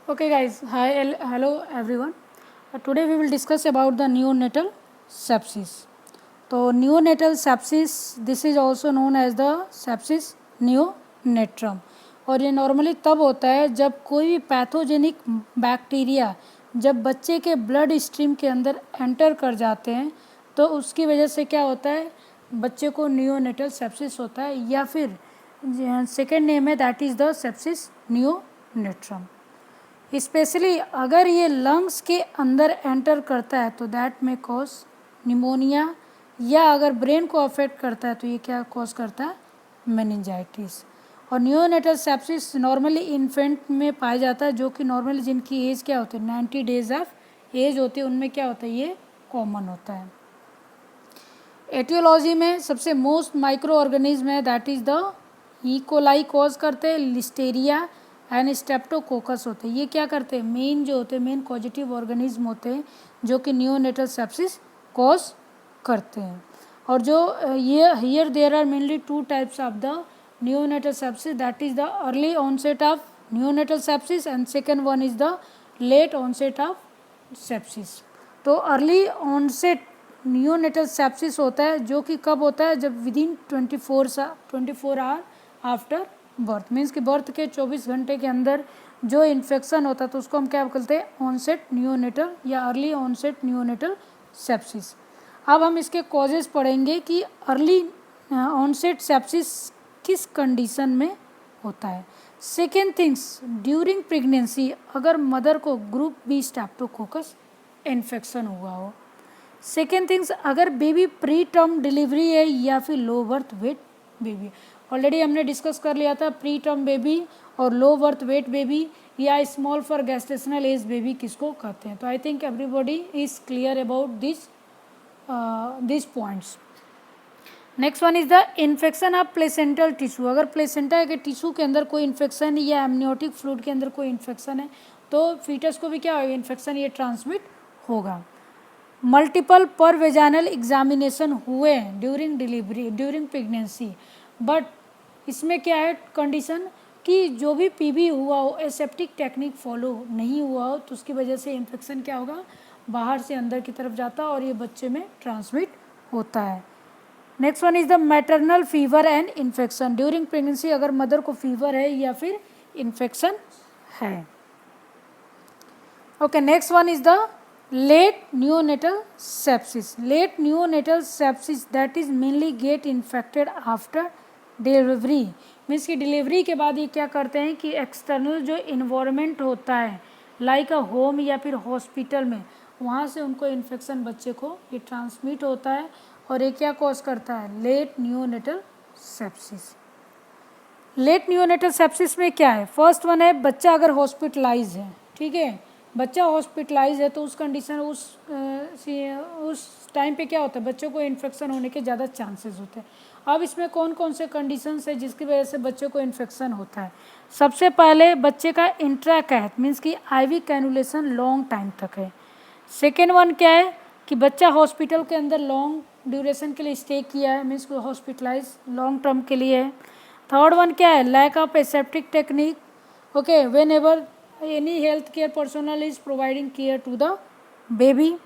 Okay guys, hi, hello everyone. Today we will discuss about the neonatal sepsis. तो neonatal sepsis, this is also known as the sepsis neonatrum, और ये normally तब होता है जब कोई भी पैथोजेनिक बैक्टीरिया जब बच्चे के ब्लड स्ट्रीम के अंदर एंटर कर जाते हैं तो उसकी वजह से क्या होता है, बच्चे को नियोनेटल सेप्सिस होता है, या फिर सेकेंड नेम है that is the sepsis neonatorum. Specially अगर ये लंग्स के अंदर एंटर करता है तो दैट में कॉज निमोनिया, या अगर ब्रेन को अफेक्ट करता है तो ये क्या कॉज करता है, मेनिंजाइटिस। और नियोनेटल सेप्सिस नॉर्मली इन्फेंट में पाया जाता है, जो कि नॉर्मली जिनकी एज क्या होती है 90 डेज ऑफ एज होती है, उनमें क्या होता है, ये कॉमन होता है। एटियोलॉजी में सबसे मोस्ट माइक्रो ऑर्गेनिज्म है that is the E. Cause करते हैं, लिस्टेरिया एंड स्टेप्टोकोकस होते हैं। ये क्या करते हैं, मेन जो होते हैं, मेन पॉजिटिव ऑर्गेनिज्म होते हैं जो कि नियोनेटल सेप्सिस कॉज करते हैं। और जो ये here there are mainly two types of the neonatal sepsis, that is the early onset of neonatal sepsis and second one is the late onset of sepsis. तो अर्ली ऑनसेट नियोनेटल सेप्सिस होता है जो कि कब होता है, जब within 24 hour after birth, means कि बर्थ के 24 घंटे के अंदर जो इन्फेक्शन होता है तो उसको हम क्या बोलते हैं, ऑनसेट नियोनेटल या अर्ली ऑनसेट नियोनेटल सेप्सिस। अब हम इसके कॉजेज पढ़ेंगे कि अर्ली ऑनसेट सेप्सिस किस कंडीशन में होता है। सेकेंड थिंग्स, ड्यूरिंग प्रेगनेंसी अगर मदर को ग्रुप बी स्ट्रेप्टोकोकस इन्फेक्शन हुआ हो। सेकेंड थिंग्स, अगर बेबी प्री टर्म डिलीवरी है या फिर low birth weight baby. Already हमने डिस्कस कर लिया था प्री टर्म बेबी और लो बर्थ वेट बेबी या small for gestational age baby किसको कहते हैं। तो I think everybody is clear about this points. Next one is the infection of placental tissue. अगर प्लेसेंटा के टिश्यू के अंदर कोई इन्फेक्शन या एमनियोटिक फ्लूइड के अंदर कोई इन्फेक्शन है तो फीटस को भी क्या होगा, इन्फेक्शन ये ट्रांसमिट होगा। मल्टीपल पर वेजाइनल एग्जामिनेशन हुए during delivery during pregnancy, but इसमें क्या है कंडीशन कि जो भी पीबी हुआ हो, एसेप्टिक टेक्निक फॉलो नहीं हुआ हो, तो उसकी वजह से इन्फेक्शन क्या होगा, बाहर से अंदर की तरफ जाता है और ये बच्चे में ट्रांसमिट होता है। Next one is the maternal fever and infection. During pregnancy अगर मदर को फीवर है या फिर इन्फेक्शन है। Okay, next one is the late neonatal sepsis. Late neonatal sepsis that is mainly get infected after delivery, means कि delivery के बाद ये क्या करते हैं कि एक्सटर्नल जो इन्वायरमेंट होता है लाइक अ होम या फिर हॉस्पिटल में, वहाँ से उनको इन्फेक्शन बच्चे को ये ट्रांसमिट होता है और ये क्या कॉज करता है, late neonatal sepsis. Late neonatal sepsis में क्या है, फर्स्ट वन है बच्चा अगर हॉस्पिटलाइज है, ठीक है, बच्चा हॉस्पिटलाइज है तो उस कंडीशन उस टाइम पे क्या होता है, बच्चों को इन्फेक्शन होने के ज़्यादा चांसेस होते हैं। अब इसमें कौन कौन से कंडीशंस है जिसकी वजह से बच्चों को इन्फेक्शन होता है। सबसे पहले बच्चे का इंट्राकैथ मीन्स कि आईवी कैनुलेशन लॉन्ग टाइम तक है। सेकेंड वन क्या है कि बच्चा हॉस्पिटल के अंदर लॉन्ग ड्यूरेशन के लिए स्टे किया है, मीन्स हॉस्पिटलाइज लॉन्ग टर्म के लिए है। थर्ड वन क्या है, lack of aseptic technique, okay, whenever any healthcare personnel is providing care to the baby.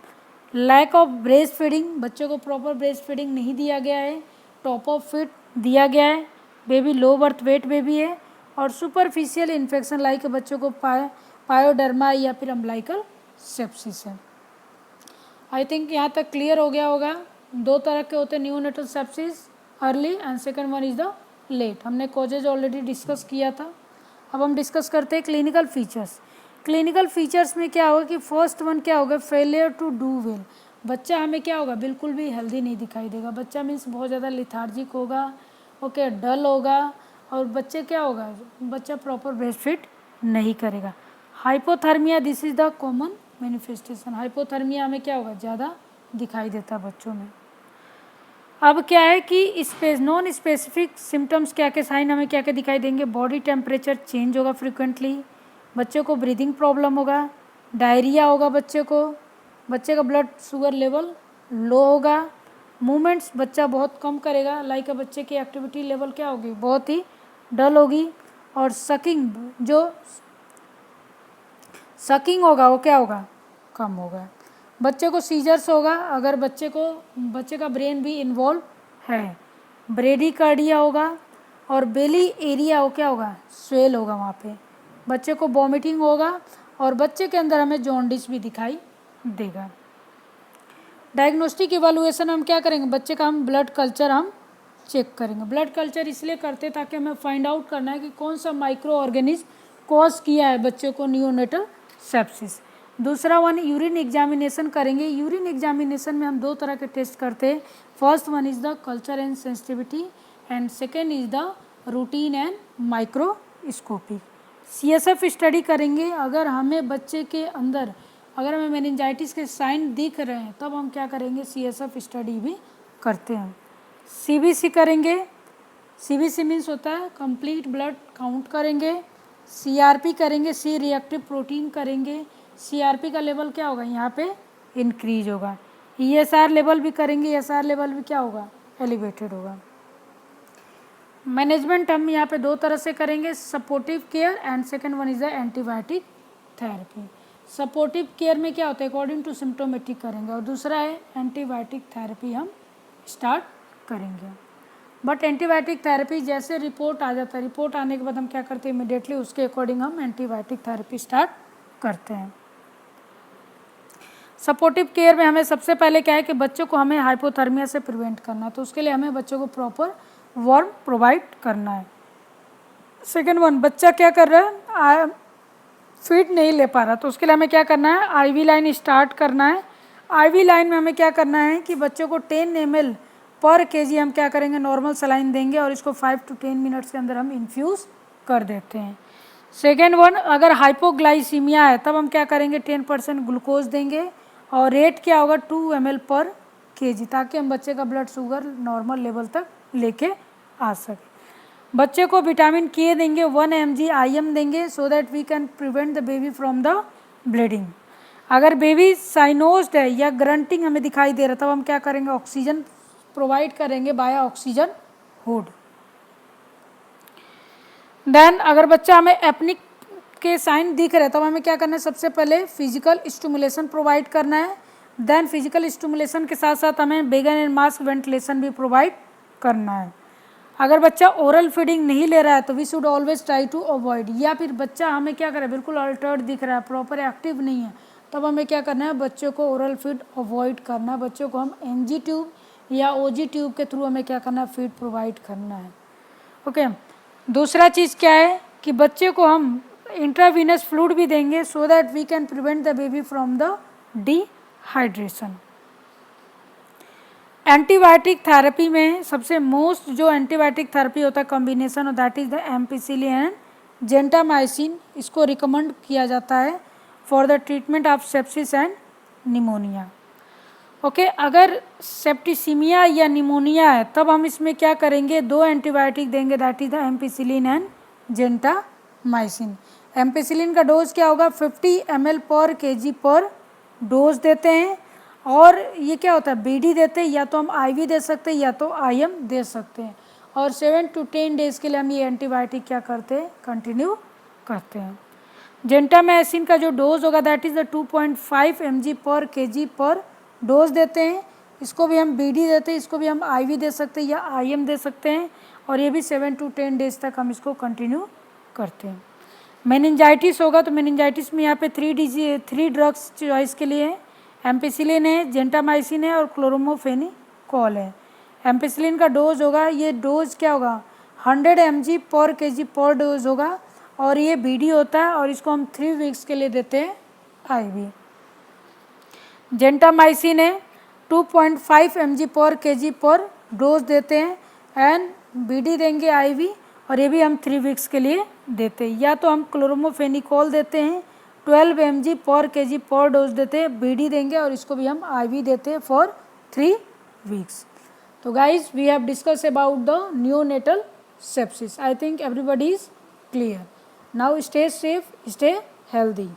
Lack of breast feeding, बच्चे को प्रॉपर ब्रेस्ट फीडिंग नहीं दिया गया है, टॉप ऑफ फीड दिया गया है, baby low birth weight baby है, और सुपरफिशियल इन्फेक्शन लाइक बच्चों को पायोडर्मा या फिर अम्बलाइकल सेप्सिस है। आई थिंक यहाँ तक क्लियर हो गया होगा। दो तरह के होते हैं neonatal sepsis, early and second one is the late. हमने कॉजेज ऑलरेडी डिस्कस किया था। अब हम डिस्कस करते हैं क्लिनिकल फीचर्स। क्लिनिकल फीचर्स में क्या होगा कि फर्स्ट वन क्या होगा, फेलियर टू डू वेल। बच्चा हमें क्या होगा, बिल्कुल भी हेल्दी नहीं दिखाई देगा। बच्चा मीन्स बहुत ज़्यादा लिथार्जिक होगा, ओके, डल होगा, और बच्चे क्या होगा, बच्चा प्रॉपर ब्रेस्ट फीड नहीं करेगा। Hypothermia, this is the common manifestation. Hypothermia हमें क्या होगा, ज़्यादा दिखाई देता बच्चों में। अब क्या है कि नॉन स्पेसिफिक सिम्टम्स क्या क्या साइन हमें क्या क्या दिखाई देंगे, बॉडी टेम्परेचर चेंज होगा फ्रिक्वेंटली, बच्चे को ब्रीदिंग प्रॉब्लम होगा, डायरिया होगा बच्चे को, बच्चे का ब्लड शुगर लेवल लो होगा, मूवमेंट्स बच्चा बहुत कम करेगा, लाइक बच्चे की एक्टिविटी लेवल क्या होगी, बहुत ही डल होगी, और सकिंग जो सकिंग होगा वो क्या होगा, कम होगा। बच्चे को सीजर्स होगा अगर बच्चे का ब्रेन भी इन्वॉल्व है। ब्रेडिकार्डिया होगा और बेली एरिया हो क्या होगा, स्वेल होगा वहाँ पे। बच्चे को वॉमिटिंग होगा और बच्चे के अंदर हमें जॉन्डिस भी दिखाई देगा। डायग्नोस्टिक इवैल्यूएशन हम क्या करेंगे, बच्चे का हम ब्लड कल्चर हम चेक करेंगे। ब्लड कल्चर इसलिए करते ताकि हमें फाइंड आउट करना है कि कौन सा माइक्रो ऑर्गेनिज्म कॉज किया है बच्चे को नियोनेटल सेप्सिस। दूसरा वन यूरिन एग्जामिनेशन करेंगे। यूरिन एग्जामिनेशन में हम 2 तरह के टेस्ट करते हैं। First one is the culture and sensitivity and second is the routine and microscopic. CSF study करेंगे। अगर हमें बच्चे के अंदर अगर हमें मेनिंजाइटिस के साइन दिख रहे हैं तब हम क्या करेंगे, CSF स्टडी भी करते हैं। CBC करेंगे। CBC मीन्स होता है कंप्लीट ब्लड काउंट करेंगे। CRP करेंगे, C रिएक्टिव प्रोटीन करेंगे। CRP का लेवल क्या होगा, यहाँ पे इंक्रीज होगा। ESR लेवल भी करेंगे, ESR लेवल भी क्या होगा, एलिवेटेड होगा। मैनेजमेंट हम यहाँ पे 2 तरह से करेंगे, supportive care and second one is the antibiotic therapy. Supportive care में क्या होता है, अकॉर्डिंग टू सिम्टोमेटिक करेंगे और दूसरा है एंटीबायोटिक थेरेपी हम स्टार्ट करेंगे। बट एंटीबायोटिक थेरेपी जैसे रिपोर्ट आ जाता है, रिपोर्ट आने के बाद हम क्या करते हैं, इमिडिएटली उसके अकॉर्डिंग हम एंटीबायोटिक थेरेपी स्टार्ट करते हैं। सपोर्टिव केयर में हमें सबसे पहले क्या है कि बच्चों को हमें हाइपोथर्मिया से प्रिवेंट करना है, तो उसके लिए हमें बच्चों को प्रॉपर वार्म प्रोवाइड करना है। सेकेंड वन, बच्चा क्या कर रहा है, फीड नहीं ले पा रहा, तो उसके लिए हमें क्या करना है, IV लाइन स्टार्ट करना है। IV लाइन में हमें क्या करना है कि बच्चों को 10 ml पर kg हम क्या करेंगे, नॉर्मल सलाइन देंगे और इसको 5 to 10 मिनट्स के अंदर हम इन्फ्यूज़ कर देते हैं। सेकेंड वन, अगर हाइपोग्लाइसीमिया है तब हम क्या करेंगे, 10% ग्लूकोज देंगे और रेट क्या होगा 2 ml पर kg, ताकि हम बच्चे का ब्लड शुगर नॉर्मल लेवल तक लेके आ सके। बच्चे को विटामिन K देंगे, 1 mg IM देंगे so that we can prevent the baby from the bleeding. अगर बेबी साइनोज्ड है या ग्रंटिंग हमें दिखाई दे रहा तब हम क्या करेंगे, ऑक्सीजन प्रोवाइड करेंगे बाय ऑक्सीजन हुड। देन अगर बच्चा हमें एपनिक के साइन दिख रहे तब हमें क्या करना है, सबसे पहले फिजिकल स्टिमुलेशन प्रोवाइड करना है। देन फिजिकल स्टिमुलेशन के साथ साथ हमें बेगन एंड मास्क वेंटिलेशन भी प्रोवाइड करना है। अगर बच्चा ओरल फीडिंग नहीं ले रहा है तो we should always try to avoid, या फिर बच्चा हमें क्या करे, बिल्कुल अल्टर्ड दिख रहा है, प्रॉपर एक्टिव नहीं है, तब हमें क्या करना है, बच्चों को ओरल फीड अवॉइड करना है। बच्चों को हम NG ट्यूब या OG ट्यूब के थ्रू हमें क्या करना है, फीड प्रोवाइड करना है। ओके। दूसरा चीज़ क्या है कि बच्चे को हम इंट्रावीनस फ्लूइड भी देंगे so that we can prevent the baby from the dehydration. Antibiotic therapy में सबसे मोस्ट जो एंटीबायोटिक थेरेपी होता है कॉम्बिनेशन, और that is the ampicillin and gentamicin. इसको रिकमेंड किया जाता है for the treatment of sepsis and pneumonia. Okay, अगर सेप्टिसीमिया या निमोनिया है तब हम इसमें क्या करेंगे, 2 एंटीबायोटिक देंगे, that is the ampicillin and gentamicin. Ampicillin का डोज क्या होगा, 50 ml पर kg पर डोज देते हैं, और ये क्या होता है, BD देते हैं, या तो हम IV दे सकते हैं या तो IM दे सकते हैं, और 7 to 10 डेज़ के लिए हम ये एंटीबायोटिक क्या करते हैं, कंटिन्यू करते हैं। जेंटामाइसिन का जो डोज होगा दैट इज़ द 2.5 mg पर kg पर डोज देते हैं। इसको भी हम BD देते हैं, इसको भी हम IV दे सकते हैं या IM दे सकते हैं, और ये भी 7 to 10 डेज़ तक हम इसको कंटिन्यू करते हैं। मेनिंजाइटिस होगा तो मेनिंजाइटिस में यहाँ पे 3 ड्रग्स चॉइस के लिए है, एम्पिसिलिन है, जेंटामाइसिन है और क्लोरोमोफेनिकॉल है। एम्पिसिलिन का डोज होगा, ये डोज क्या होगा, 100 mg पर kg पर डोज होगा, और ये BD होता है, और इसको हम 3 वीक्स के लिए देते हैं IV। जेंटामाइसिन है, 2.5 mg पर kg पर डोज देते हैं, एंड BD देंगे IV, और ये भी हम 3 वीक्स के लिए देते हैं। या तो हम क्लोरोमोफेनिकॉल देते हैं, 12 mg पर kg पर डोज देते हैं, BD देंगे, और इसको भी हम IV देते हैं फॉर 3 वीक्स। तो guys we have discuss about the neonatal sepsis. I think everybody is clear. Now stay safe, stay healthy.